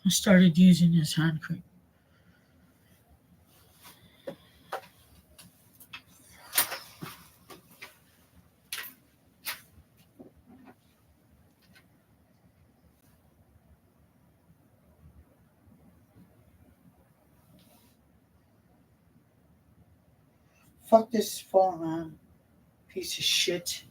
I started using this hand cream. Fuck this phone, man. Piece of shit.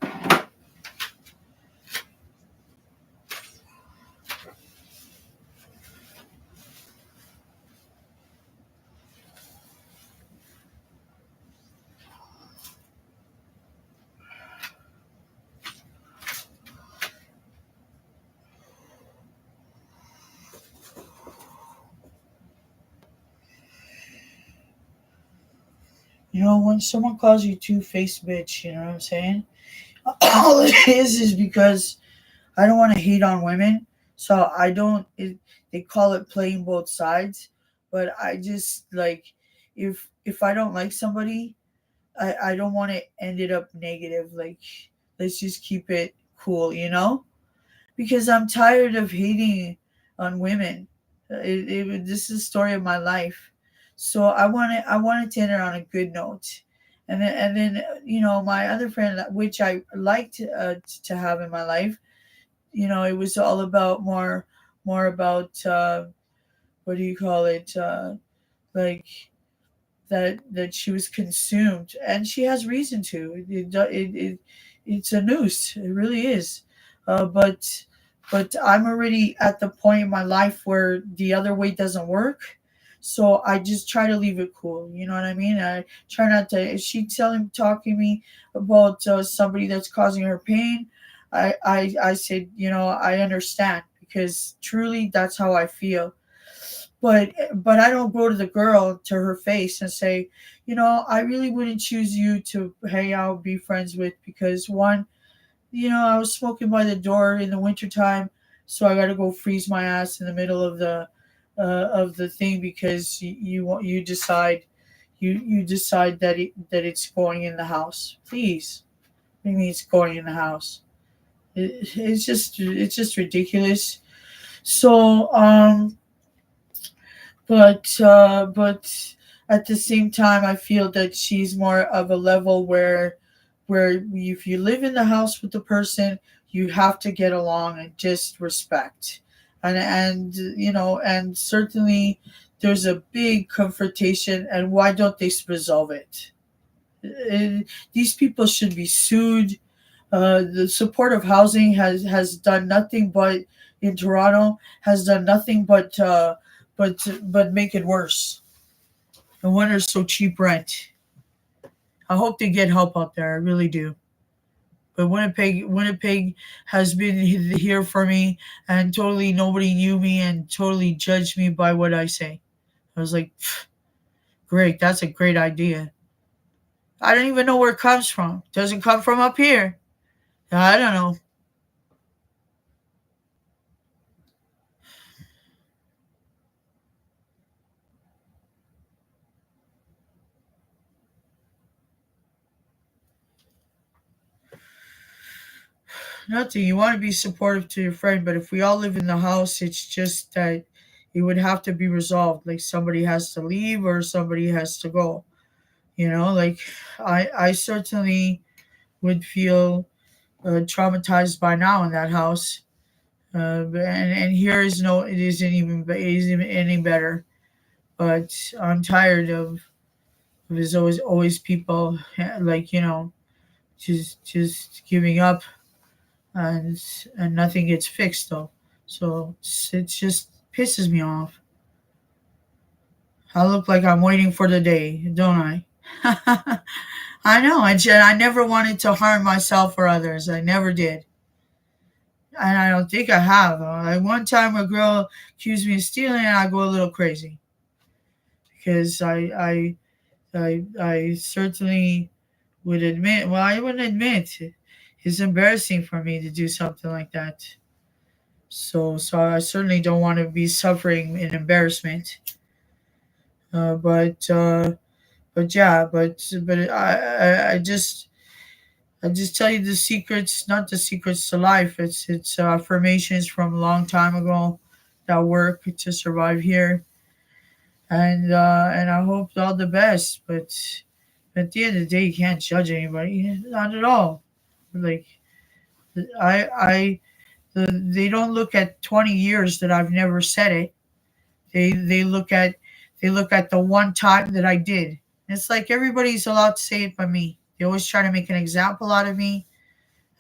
You know, when someone calls you two-faced bitch, you know what I'm saying? All it is because I don't want to hate on women, so I don't. They call it playing both sides, but I just like if I don't like somebody, I don't want to end it up negative. Like, let's just keep it cool, you know? Because I'm tired of hating on women. This is the story of my life, so I wanted to end it on a good note, and then you know my other friend, which I liked to have in my life. You know, it was all about more about what do you call it? Like that she was consumed, and she has reason to. It's a noose. It really is. But I'm already at the point in my life where the other way doesn't work. So I just try to leave it cool. You know what I mean? I try not to. If she talking me about somebody that's causing her pain, I said, you know, I understand because truly that's how I feel. But I don't go to the girl to her face and say, you know, I really wouldn't choose you to hang out, be friends with because one, you know, I was smoking by the door in the wintertime, so I got to go freeze my ass in the middle of the thing because you decide you decide that it's going in the house. Please, what do you mean it's going in the house? It's just ridiculous. So but at the same time I feel that she's more of a level where if you live in the house with the person you have to get along and just respect and you know and certainly there's a big confrontation and why don't they resolve it. Uh, these people should be sued. The supportive housing has done nothing but in Toronto has done nothing but make it worse. No wonder it's so cheap rent. I hope they get help out there. I really do. But Winnipeg has been here for me, and totally nobody knew me and totally judged me by what I say. I was like, "Pff, great, that's a great idea. I don't even know where it comes from. Doesn't come from up here. I don't know. Nothing. You want to be supportive to your friend, but if we all live in the house, it's just that it would have to be resolved. Like somebody has to leave or somebody has to go. You know, like I certainly would feel traumatized by now in that house. And here is no, it isn't any better. But I'm tired of there's always people like you know just giving up and and nothing gets fixed though. So it just pisses me off. I look like I'm waiting for the day, don't I? I know, and I never wanted to harm myself or others. I never did, and I don't think I have. Like one time, a girl accused me of stealing, and I go a little crazy because I certainly would admit. Well, I wouldn't admit. It's embarrassing for me to do something like that. So I certainly don't want to be suffering in embarrassment. Uh, but uh, but yeah, but I just tell you the secrets, not the secrets to life. It's affirmations from a long time ago that work to survive here, and I hope all the best. But at the end of the day, you can't judge anybody, not at all. Like I they don't look at 20 years that I've never said it. They look at the one time that I did. It's like everybody's allowed to say it but me. They always try to make an example out of me,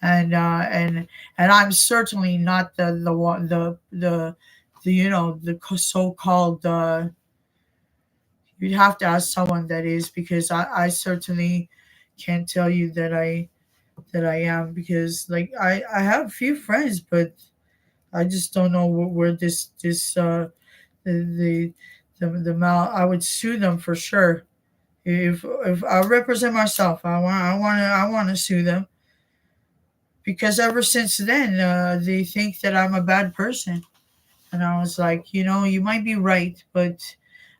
and I'm certainly not the one the you know the so-called. You'd have to ask someone that is because I certainly can't tell you that I am because like I have a few friends, but I just don't know where this the the mal I would sue them for sure If I represent myself, I want to sue them because ever since then, they think that I'm a bad person. And I was like, you might be right, but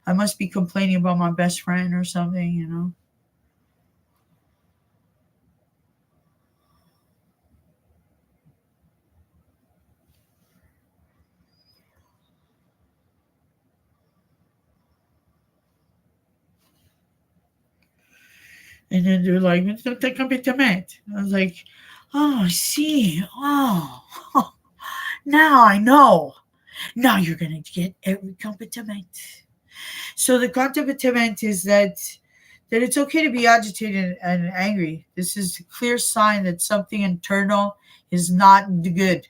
I must be complaining about my best friend or something. And then they're like, "No te competent." I was like, "Oh, I see. Oh, now I know. Now you're gonna get every competent." So the competent is that it's okay to be agitated and angry. This is a clear sign that something internal is not good.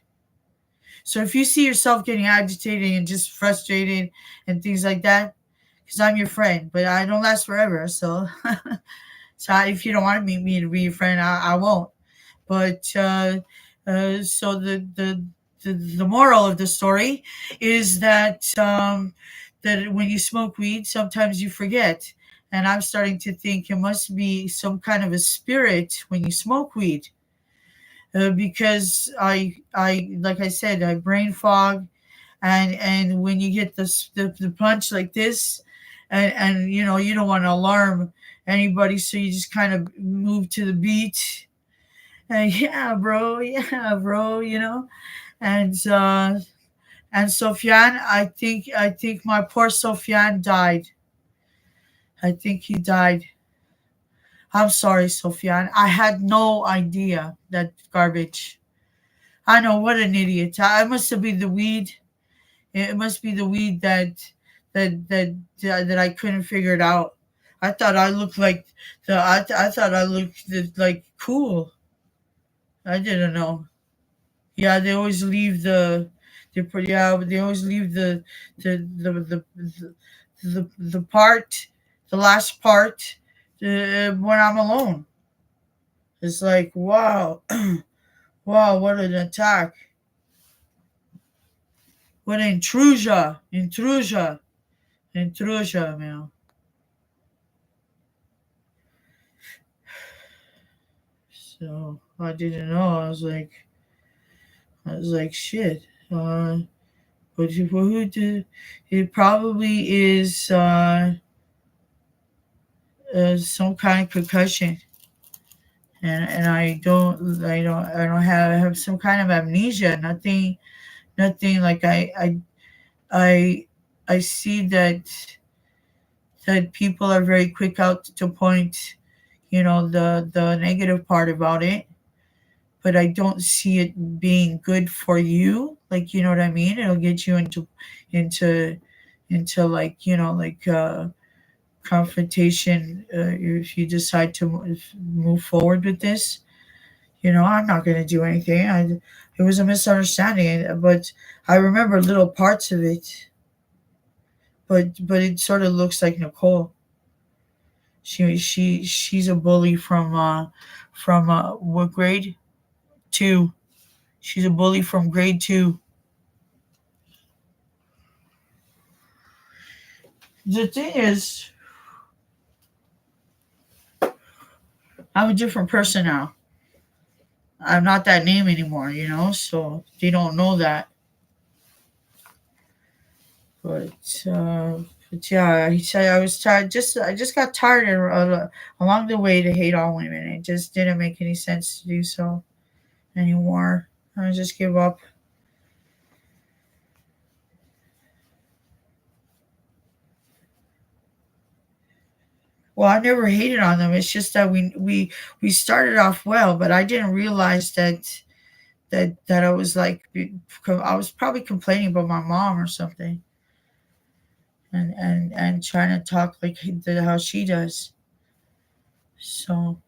So if you see yourself getting agitated and just frustrated and things like that, because I'm your friend, but I don't last forever. So, if you don't want me to be your friend, I won't. But so the moral of the story is that when you smoke weed, sometimes you forget. And I'm starting to think it must be some kind of a spirit when you smoke weed, because I like I said, I brain fog, and when you get the punch like this, and you don't want to alarm anybody, so you just kind of move to the beat, and yeah bro, and Sofian, I think my poor Sofian died. I think he died. I'm sorry, Sofian. I had no idea that garbage. I know, what an idiot. I must have been the weed. It must be the weed that I couldn't figure it out. I thought I looked like I thought I looked like cool. I didn't know. Yeah, they always leave they always leave the part, the last part, when I'm alone. It's like, wow, wow, what an attack, what an intrusion, man. So I didn't know. I was like, shit. But who did? It probably is some kind of concussion, and I don't have some kind of amnesia. Nothing like I I see that people are very quick out to point, the negative part about it, but I don't see it being good for you. Like, you know what I mean? It'll get you into into like, confrontation, if you decide to move forward with this. I'm not going to do anything. It was a misunderstanding, but I remember little parts of it. But it sort of looks like Nicole. She's a bully from what grade? 2. She's a bully from grade 2. The thing is, I'm a different person now. I'm not that name anymore, so they don't know that. But yeah, he said I was tired. I just got tired along the way to hate all women. It just didn't make any sense to do so anymore. I just give up. Well, I never hated on them. It's just that we started off well, but I didn't realize that I was like, I was probably complaining about my mom or something, and trying to talk like how she does. So,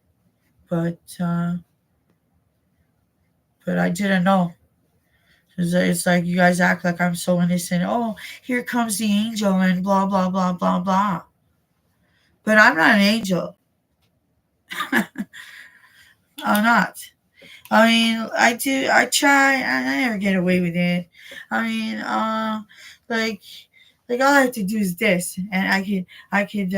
but but I didn't know. It's like you guys act like I'm so innocent. Oh, here comes the angel and blah blah blah blah blah. But I'm not an angel. I'm not. I mean, I do. I try. I never get away with it. I mean, like, all I have to do is this, and I could,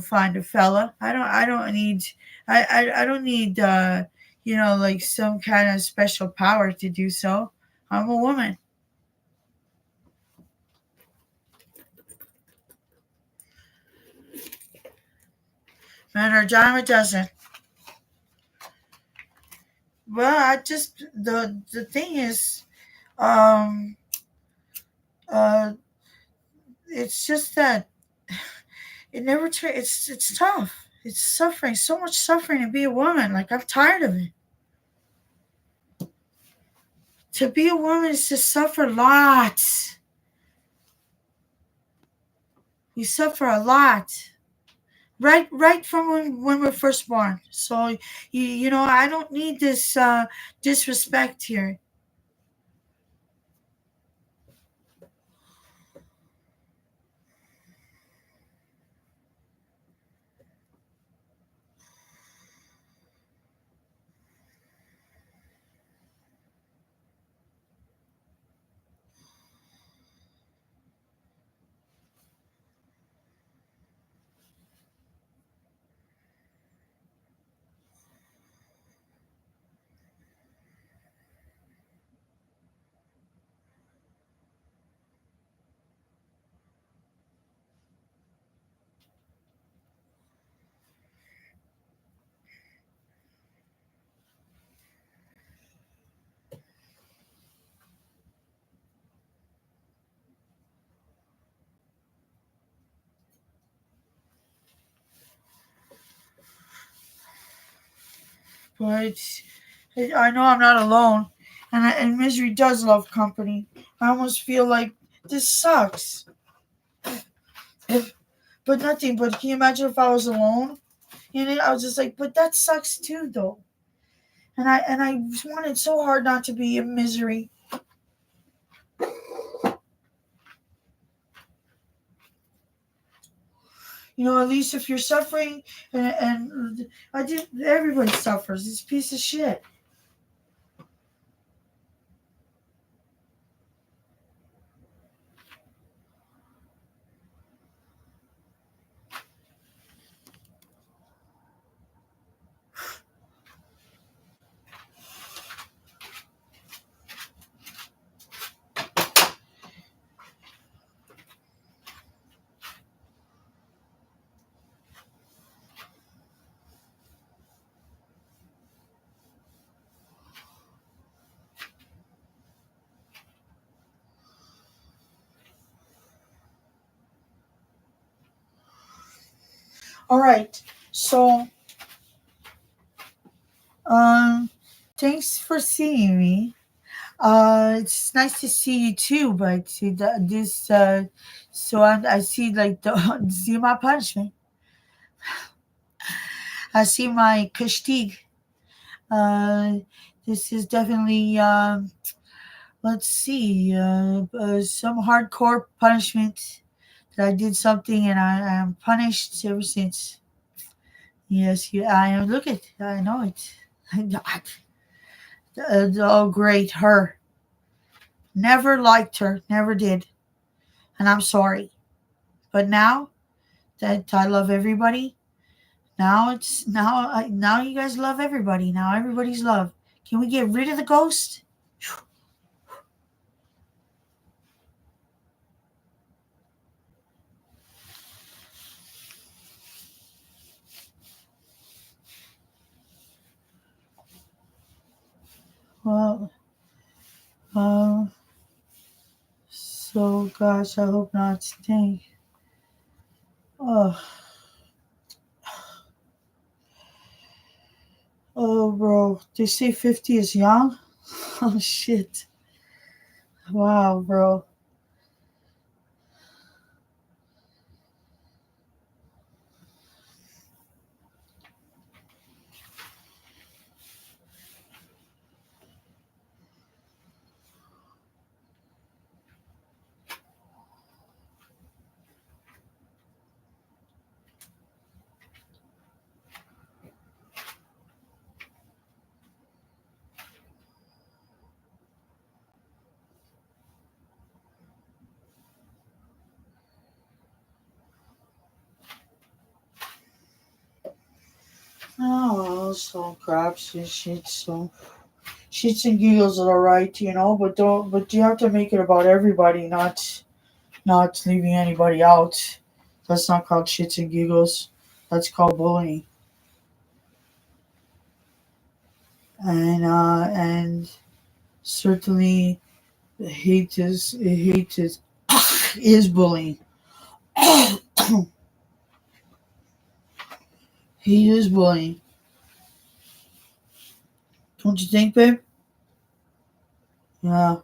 find a fella. I don't need I don't need like some kind of special power to do so. I'm a woman. Man or dime a dozen. Well, I just the thing is, um, uh, it's just that it never. It's tough. It's suffering. So much suffering to be a woman. Like I'm tired of it. To be a woman is to suffer lots. We suffer a lot. Right from when we're first born. So I don't need this disrespect here. But I know I'm not alone, and misery does love company. I almost feel like this sucks. If but nothing. But can you imagine if I was alone? I was just like, but that sucks too, though. And I wanted so hard not to be in misery. At least if you're suffering, and I did. Everybody suffers. It's a piece of shit. All right. So, um, thanks for seeing me. It's nice to see you too, but this, so I see like see my punishment. I see my kashtig. Uh, this is definitely, let's see, some hardcore punishment that I did something and I am punished ever since. Yes, I am. Look it, I know it. Oh, great, her. Never liked her, never did, and I'm sorry. But now that I love everybody, now you guys love everybody. Now everybody's love. Can we get rid of the ghost? Well, um, so gosh, I hope not. Dang. Oh, oh, bro. They say 50 is young. Oh shit. Wow, bro. So crabs and shit. So shits and giggles are alright, but don't. But you have to make it about everybody, not leaving anybody out. That's not called shits and giggles. That's called bullying. And certainly hate is bullying. Hate is bullying. Don't you think, babe? Yeah.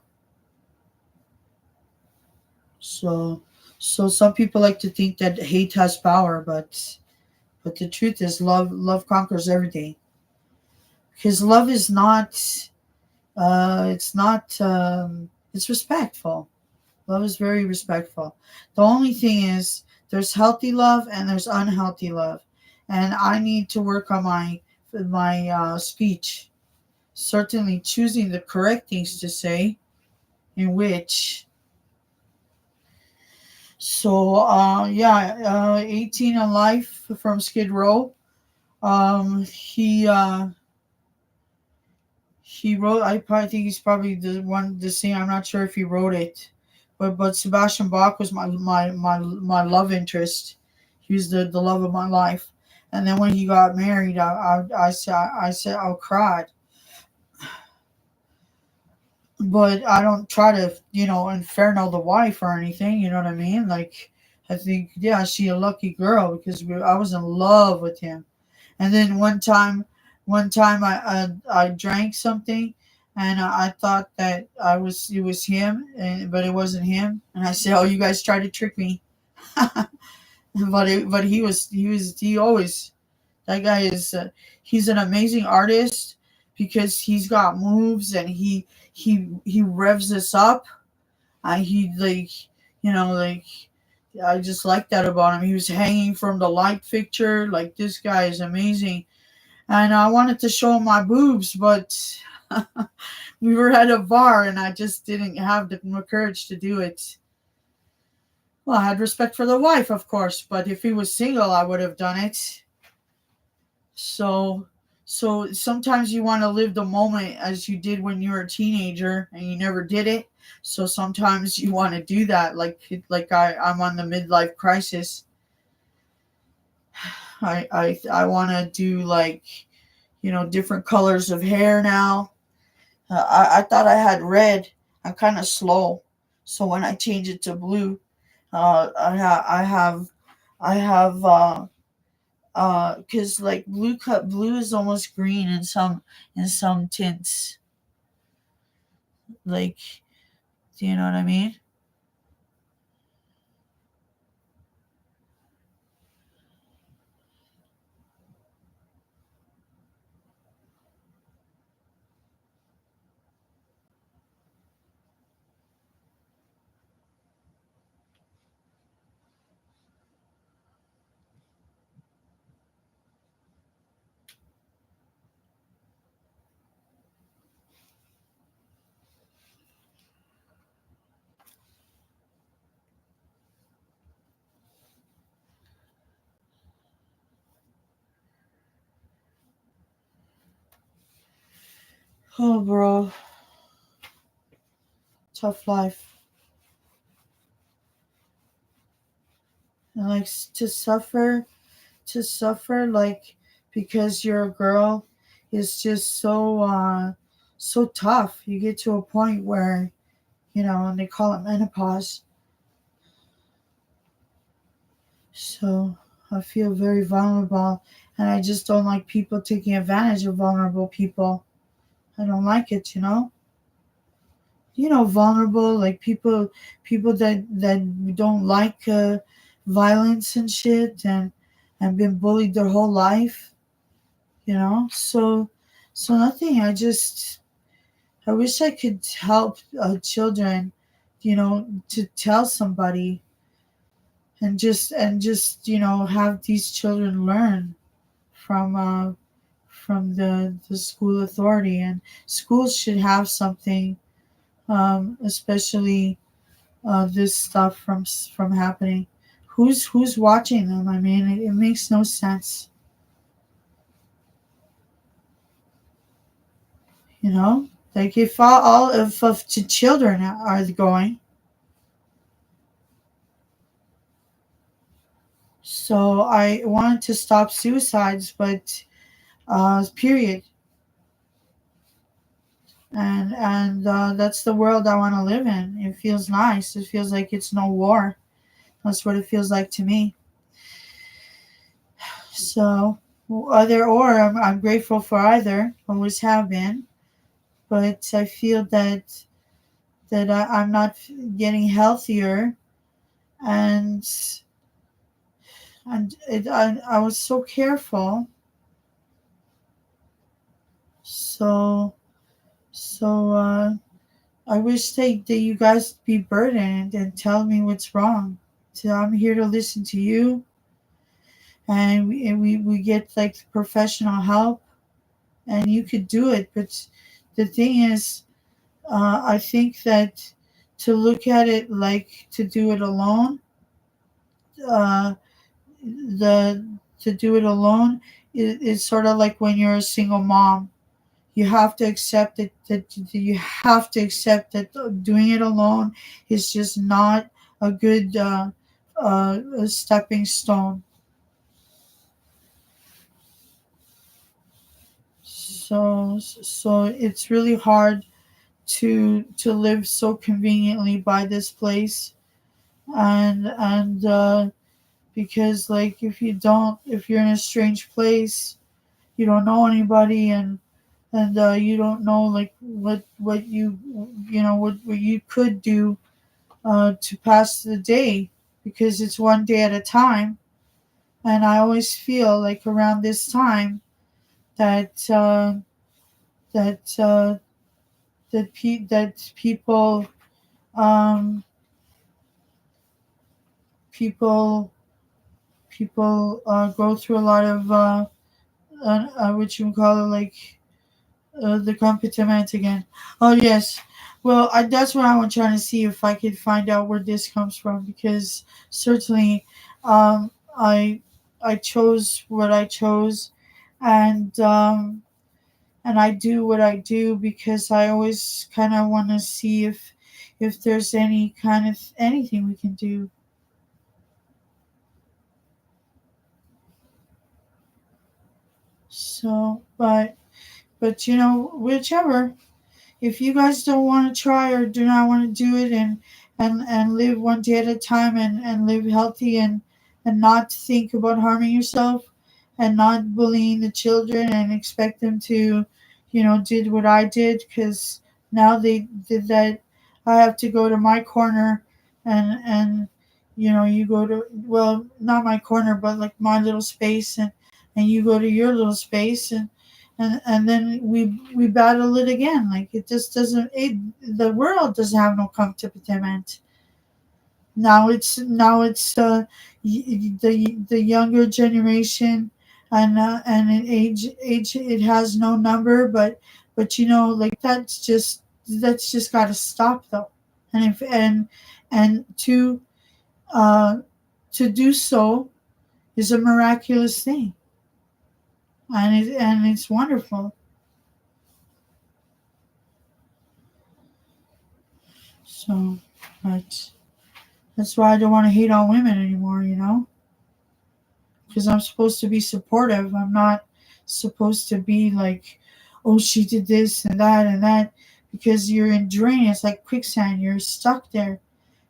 So so some people like to think that hate has power, but the truth is love conquers everything. Because love is not it's not it's respectful. Love is very respectful. The only thing is there's healthy love and there's unhealthy love. And I need to work on my speech. Certainly choosing the correct things to say in which. So yeah, 18 on life from Skid Row. He wrote. I probably think he's probably the singer. I'm not sure if he wrote it, but Sebastian Bach was my love interest. He was the love of my life. And then when he got married, I said I cried. But I don't try to inferno the wife or anything. You know what I mean? Like I think yeah, she a lucky girl because I was in love with him. And then one time I drank something, and I thought that it was him, but it wasn't him. And I said, "Oh, you guys tried to trick me." But he always that guy is he's an amazing artist because he's got moves and he revs us up. He like like I just like that about him. He was hanging from the light fixture. Like this guy is amazing. And I wanted to show him my boobs, but we were at a bar and I just didn't have the courage to do it. Well, I had respect for the wife, of course, but if he was single, I would have done it. So, so sometimes you want to live the moment as you did when you were a teenager and you never did it. So sometimes you want to do that, like I'm on the midlife crisis. I want to do like different colors of hair now. I thought I had red. I'm kind of slow, so when I change it to blue, I have because like blue is almost green in some tints. Like, do you know what I mean? Oh, bro, tough life. And like to suffer like because you're a girl is just so tough. You get to a point where and they call it menopause. So I feel very vulnerable, and I just don't like people taking advantage of vulnerable people. I don't like it. Vulnerable like people that don't like violence and shit and been bullied their whole life. So nothing. I wish I could help children, to tell somebody and just have these children learn from the school authority, and schools should have something, especially this stuff from happening. Who's watching them? I mean, it makes no sense. you know, like if all of the children are going. So I wanted to stop suicides, but period. And that's the world I want to live in. It feels nice. It feels like it's no war. That's what it feels like to me. So either or, I'm grateful for either. Always have been, but I feel that I'm not getting healthier, and I was so careful. So so I wish that you guys be burdened and tell me what's wrong. So I'm here to listen to you, and we get like professional help, and you could do it. But the thing is, I think that to look at it like to do it alone, uh, the to do it alone is sort of like when you're a single mom. You have to accept that you have to accept that doing it alone is just not a good a stepping stone. So it's really hard to live so conveniently by this place, and because like if you're in a strange place, you don't know anybody, and you don't know like what you know what you could do to pass the day, because it's one day at a time. And I always feel like around this time that that that um, people go through a lot of what you call it, like the accompaniment again. Oh yes. Well, that's what I was trying to see if I could find out where this comes from, because certainly, I chose what I chose, and I do what I do because I always kind of want to see if there's any kind of anything we can do. So, but you know, whichever. If you guys don't want to try or do not want to do it, and live one day at a time, and live healthy, and not think about harming yourself, and not bullying the children and expect them to, did what I did, because now they did that. I have to go to my corner, and you go to, well, not my corner, but like my little space, and you go to your little space, and then we battle it again. Like it just doesn't. The world doesn't have no comfortament. Now it's the younger generation, and an age it has no number, but like that's just got to stop though. And if and uh to do so is a miraculous thing, and it's wonderful. So, but that's why I don't want to hate on women anymore, because I'm supposed to be supportive. I'm not supposed to be like, oh, she did this and that, because you're in drain. It's like quicksand. You're stuck there.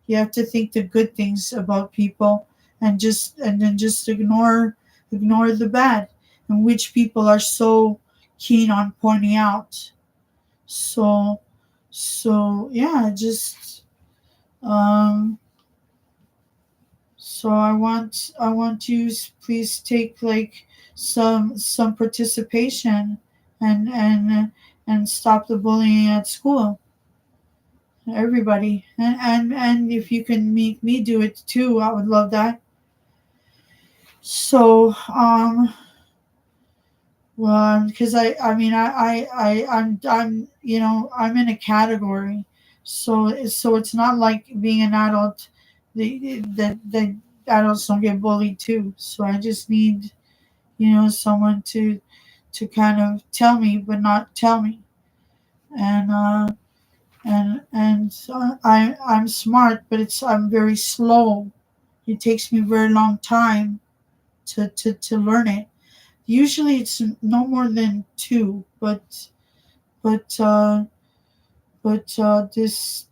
You have to think the good things about people, and then just ignore the bad, and which people are so keen on pointing out. So so yeah, just um So I want you please take like some participation, and stop the bullying at school. Everybody, and if you can make me do it too, I would love that. So well, because I mean I'm in a category, so it's not like being an adult. The adults don't get bullied too. So I just need someone to kind of tell me, but not tell me. and I'm smart, but I'm very slow. It takes me a very long time to learn it. Usually it's no more than two, but this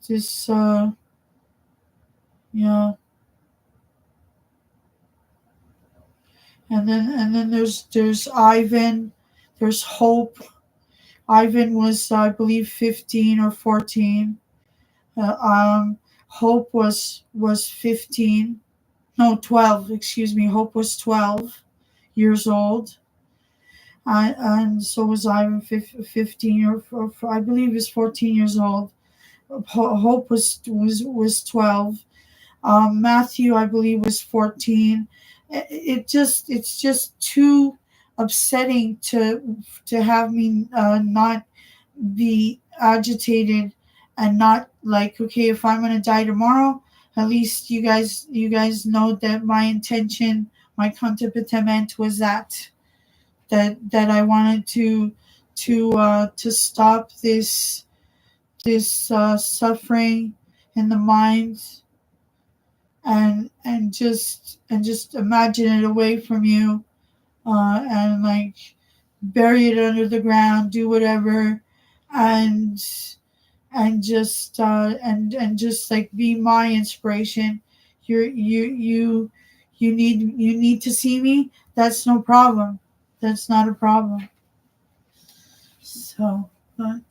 you know, and then there's Ivan, there's Hope. Ivan was, I believe, 15 or 14. Hope was 15. No, 12. Excuse me. Hope was 12 years old, and so was Ivan, 15, or I believe he was 14 years old. Hope was 12. Matthew, I believe, was 14. It's just too upsetting to have me not be agitated, and not like, okay, if I'm gonna die tomorrow, at least you guys know that my intention, my contemplament was that I wanted to stop this suffering in the mind, and just imagine it away from you, and like bury it under the ground, do whatever, and and just like be my inspiration. You you you you need you need to see me. That's no problem. That's not a problem. So, but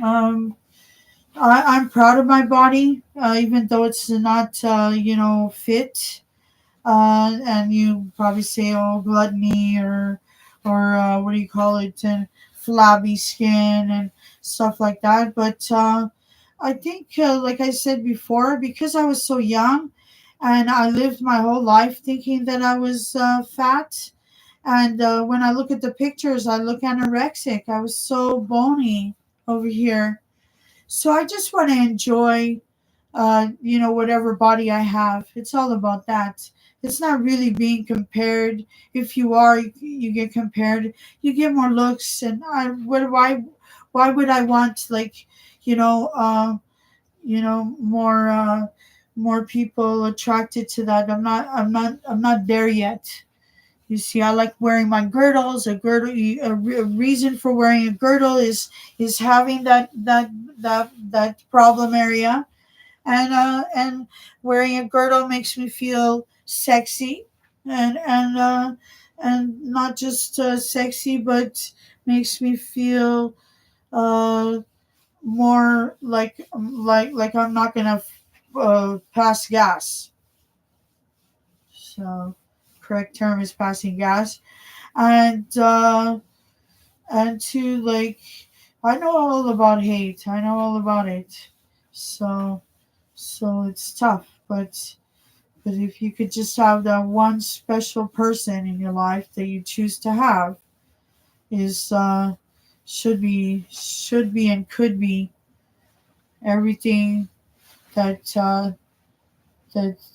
um I'm proud of my body, even though it's not fit. And you probably say, "Oh, gluttony," or what do you call it, and flabby skin and stuff like that. But I think, like I said before, because I was so young, and I lived my whole life thinking that I was fat. And when I look at the pictures, I look anorexic. I was so bony over here. So I just want to enjoy, whatever body I have. It's all about that. It's not really being compared. If you are, you get compared. You get more looks, and why would I want, like, you know, uh, more people attracted to that? I'm not there yet. You see, I like wearing my girdles. A reason for wearing a girdle is having that problem area, and wearing a girdle makes me feel sexy, and not just sexy, but makes me feel uh more like I'm not gonna pass gas. So, correct term is passing gas, and to, like, I know all about hate. I know all about it. So it's tough, but if you could just have that one special person in your life that you choose to have, is should be and could be everything that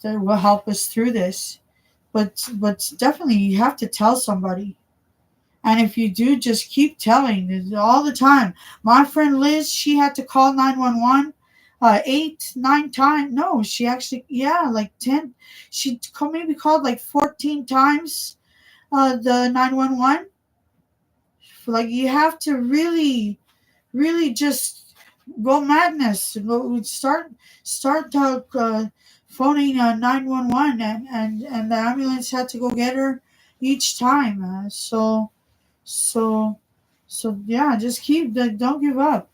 will help us through this. But definitely you have to tell somebody. And if you do, just keep telling all the time. My friend Liz, she had to call 911 eight, 9 times. No, she actually, yeah, like 10. Maybe called like 14 times the 911. Like, you have to really, really just go madness. Start phoning 911, and the ambulance had to go get her each time. So so yeah, just don't give up.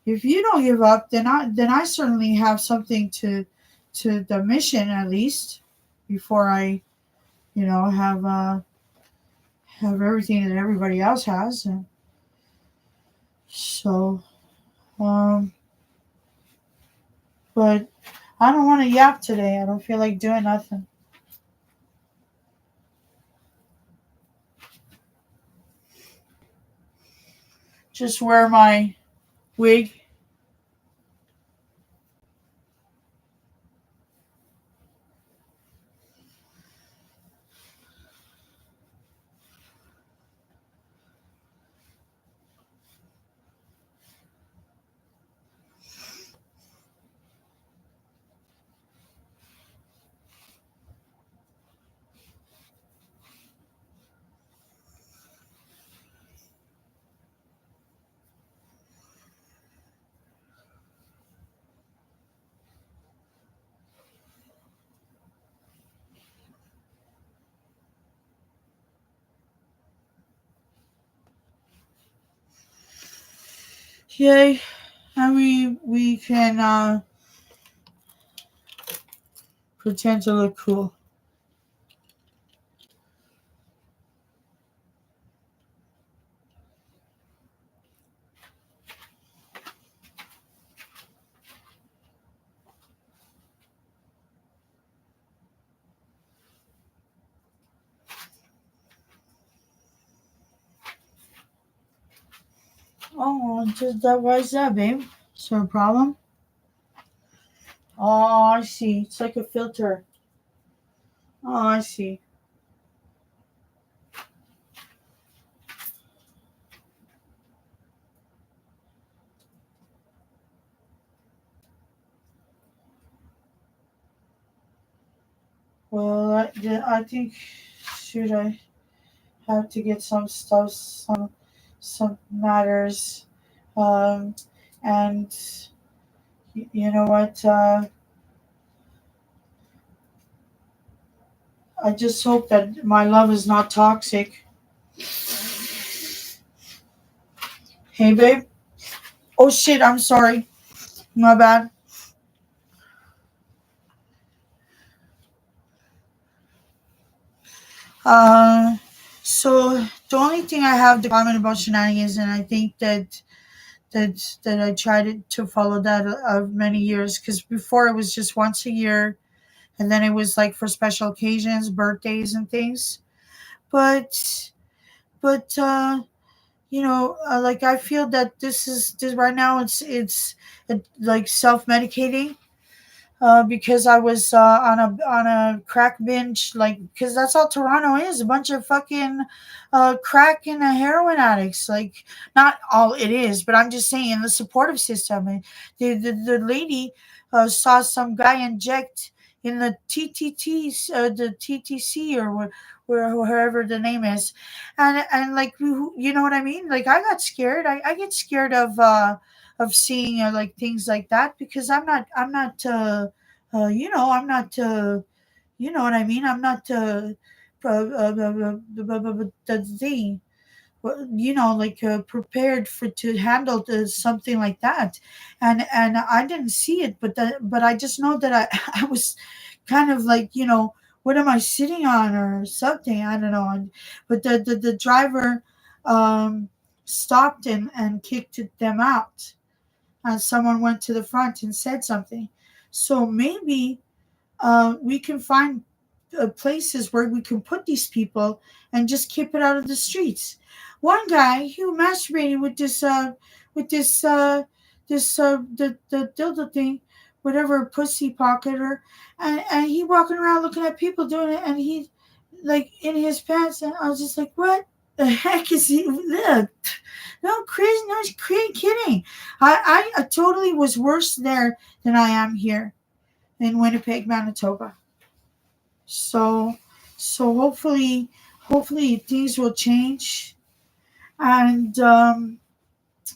If you don't give up, then I certainly have something to the mission, at least, before I have everything that everybody else has. And so, um but I don't want to yap today. I don't feel like doing nothing. Just wear my wig. Yay. And we can pretend to look cool. Oh, just that. Why is that, babe? Is there a problem? Oh, I see. It's like a filter. Oh, I see. Well, I think should I have to get some stuff, some matters, um, and you know what? I just hope that my love is not toxic. Hey, babe. Oh shit! I'm sorry. My bad. Uh, so the only thing I have to comment about shenanigans, and I think that I tried to follow that many years because before it was just once a year, and then it was like for special occasions, birthdays, and things. But like I feel that this right now it's like self medicating because I was on a crack binge, like because that's all Toronto is, a bunch of fucking crack and heroin addicts. Like not all it is, but I'm just saying the supportive system. And the lady saw some guy inject in the the TTC or wherever the name is, and like you know what I mean. Like I got scared. I get scared of seeing like things like that because I'm not, you know what I mean? I'm not the thing, like prepared for to handle something like that, and I didn't see it, but I just know that I was kind of like what am I sitting on or something? I don't know, but the driver um, stopped and kicked them out, and someone went to the front and said something. So maybe we can find places where we can put these people and just keep it out of the streets. One guy, he was masturbating with the dildo thing, whatever pussy pocketer, and he walking around looking at people doing it, and he like in his pants, and I was just like, what the heck is he? Look, no crazy, no kidding. I totally was worse there than I am here in Winnipeg, Manitoba. So hopefully things will change, and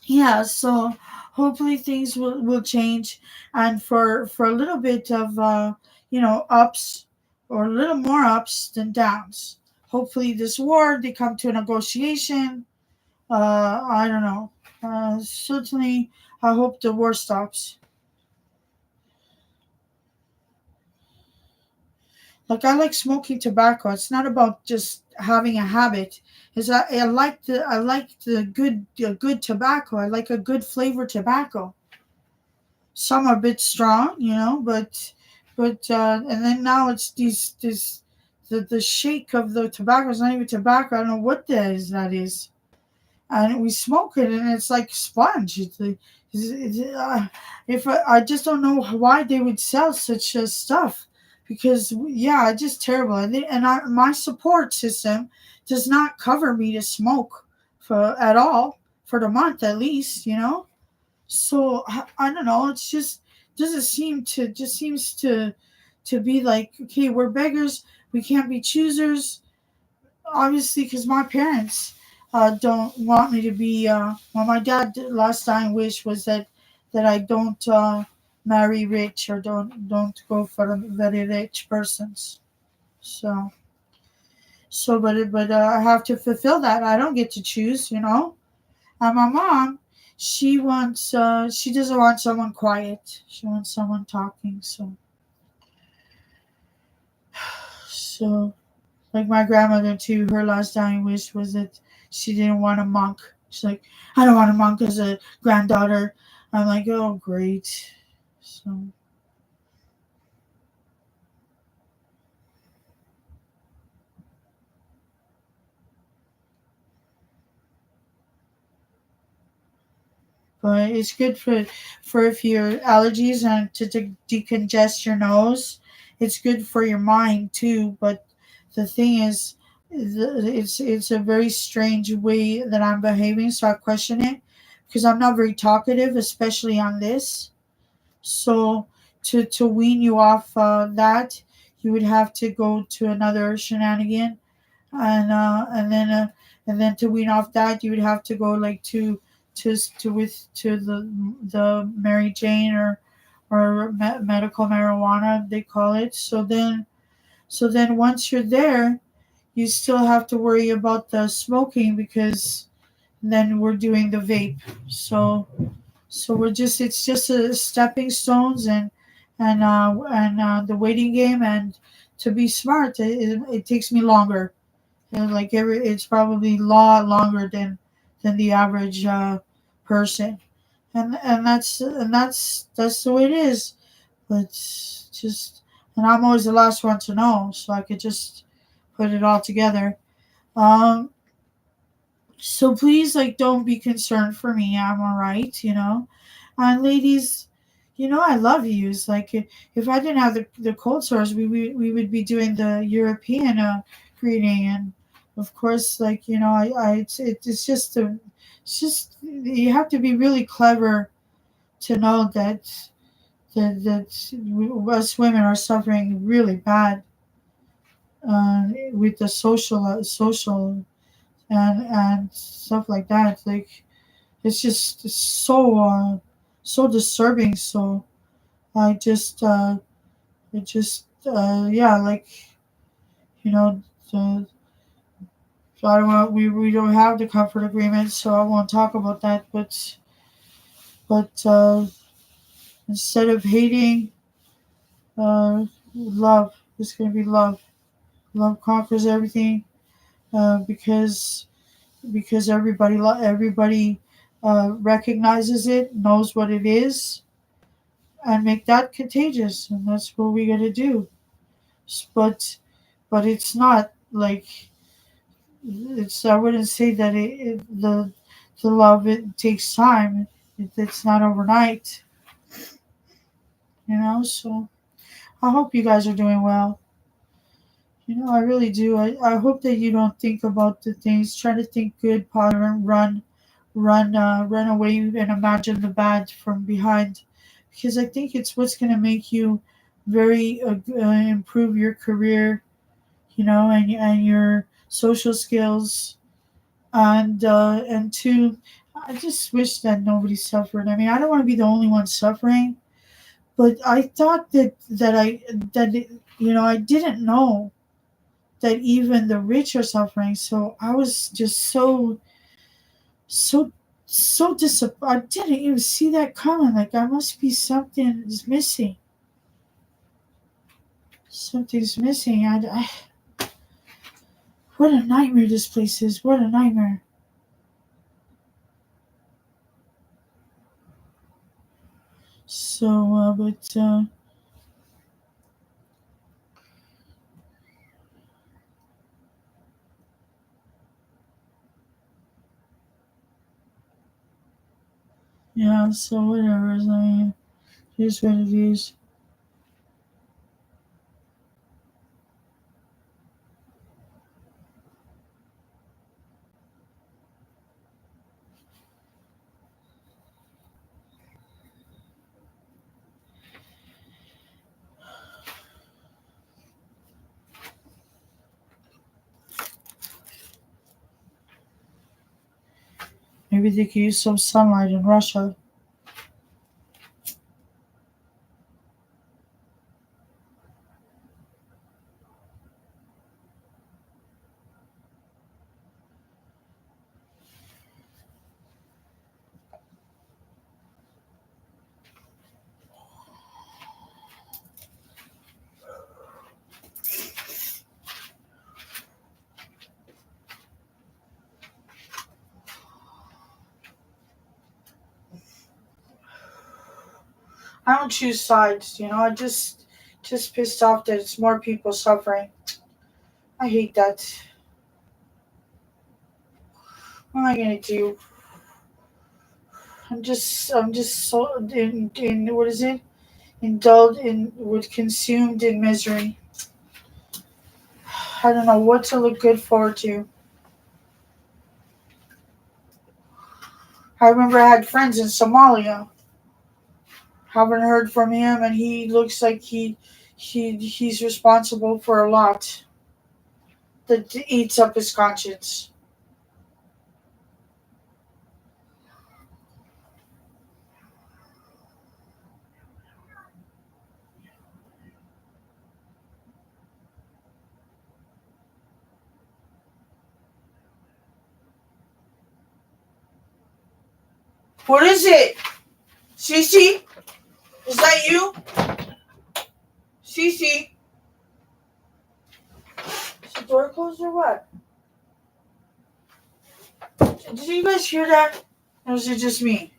yeah, so hopefully things will change, and for a little bit of ups, or a little more ups than downs. Hopefully this war they come to a negotiation. I don't know. Certainly I hope the war stops. Like I like smoking tobacco. It's not about just having a habit. Is I like the good tobacco. I like a good flavor tobacco. Some are a bit strong, and then now it's the shake of the tobacco is not even tobacco. I don't know what that is, and we smoke it, and it's like sponge. If I just don't know why they would sell such stuff, because yeah, it's just terrible. My support system does not cover me to smoke for at all for the month at least, So I don't know. It's just doesn't seem to just seems to be like, okay, we're beggars. We can't be choosers, obviously, because my parents don't want me to be. Well, my dad last dying wish was that I don't marry rich, or don't go for very rich persons. So but I have to fulfill that. I don't get to choose. And my mom, she doesn't want someone quiet. She wants someone talking. So like my grandmother too, her last dying wish was that she didn't want a monk. She's like, I don't want a monk as a granddaughter. I'm like, oh great. So but it's good for if your allergies and to decongest your nose. It's good for your mind too. But the thing is, it's a very strange way that I'm behaving. So I question it because I'm not very talkative, especially on this. So to wean you off that, you would have to go to another shenanigan, and and then to wean off that, you would have to go like to the Mary Jane or medical marijuana they call it. So then once you're there, you still have to worry about the smoking because then we're doing the vape. So we're just it's just a stepping stones and the waiting game, and to be smart it takes me longer. And like it's probably a lot longer than the average person, and that's the way it is. But just and I'm always the last one to know, so I could just put it all together. Um, so please, like, don't be concerned for me. I'm all right, And ladies, I love you. It's like if I didn't have the cold sores, we would be doing the European greeting, and of course, like it's just you have to be really clever to know that us women are suffering really bad with the social and stuff like that. Like it's just so disturbing. So I just yeah, like you know the, so I don't want, we don't have the comfort agreement, so I won't talk about that. But instead of hating, love. It's gonna be love. Love conquers everything. Because everybody recognizes it, knows what it is, and make that contagious, and that's what we gotta do. But it's not like it's. I wouldn't say that the love it takes time. It's not overnight, So I hope you guys are doing well. I really do. I hope that you don't think about the things. Try to think good, positive, and run away and imagine the bad from behind, because I think it's what's going to make you very improve your career, and your social skills, and two, I just wish that nobody suffered. I mean, I don't want to be the only one suffering, but I thought that I didn't know that even the rich are suffering. So I was just so so disappointed. I didn't even see that coming. Like I must be something is missing. Something's missing. What a nightmare this place is. What a nightmare. So, but yeah. So whatever. I mean, here's what it is. Maybe they could use some sunlight in Russia. I don't choose sides. I just pissed off that it's more people suffering. I hate that. What am I gonna do? I'm just so in what is it? Indulged in, with consumed in misery. I don't know what to look good forward to. I remember I had friends in Somalia. Haven't heard from him, and he looks like he's responsible for a lot that eats up his conscience. What is it? Cici? Is that you? Cici? Is the door closed or what? Did you guys hear that? Or was it just me?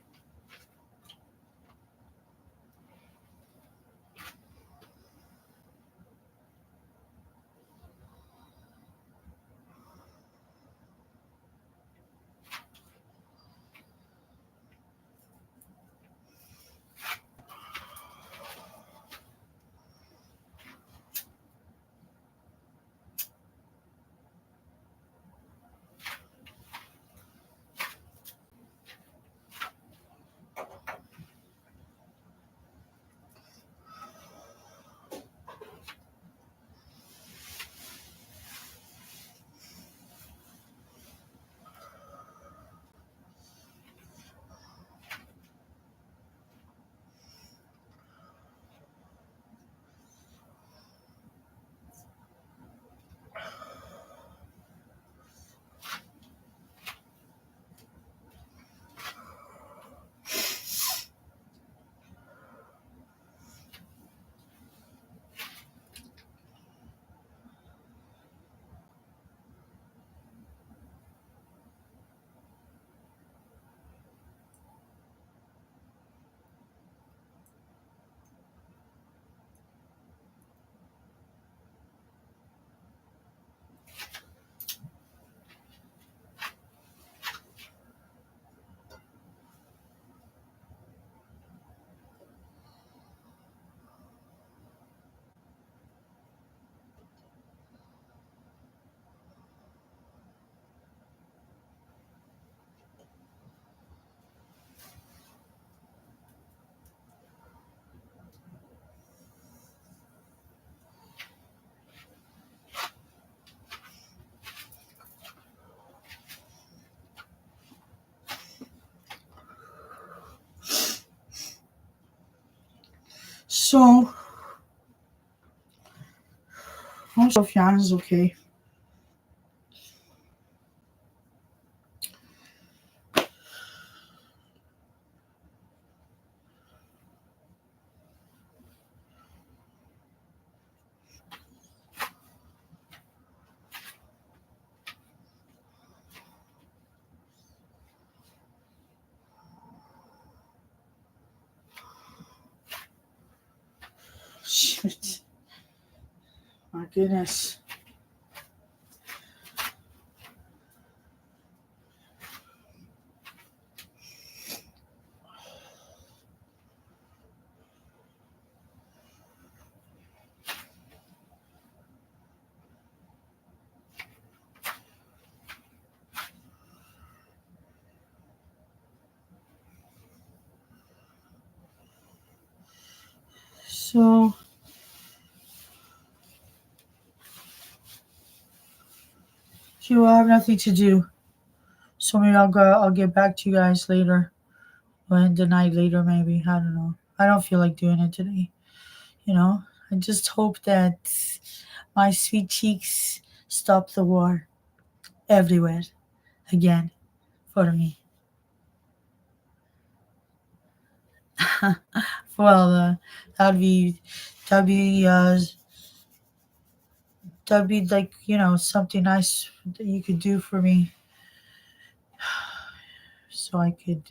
So, I'm sure Sophiana's okay. Shit. My goodness. So, I have nothing to do. So maybe I'll get back to you guys later. Or in the night later, maybe. I don't know. I don't feel like doing it today. You know? I just hope that my sweet cheeks stop the war everywhere again for me. Well, that'd be that'd be uh that'd be like something nice that you could do for me, so I could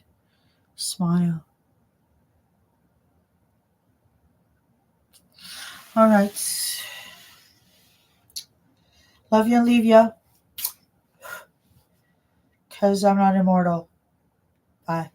smile. All right. Love you and leave ya. Because I'm not immortal. Bye.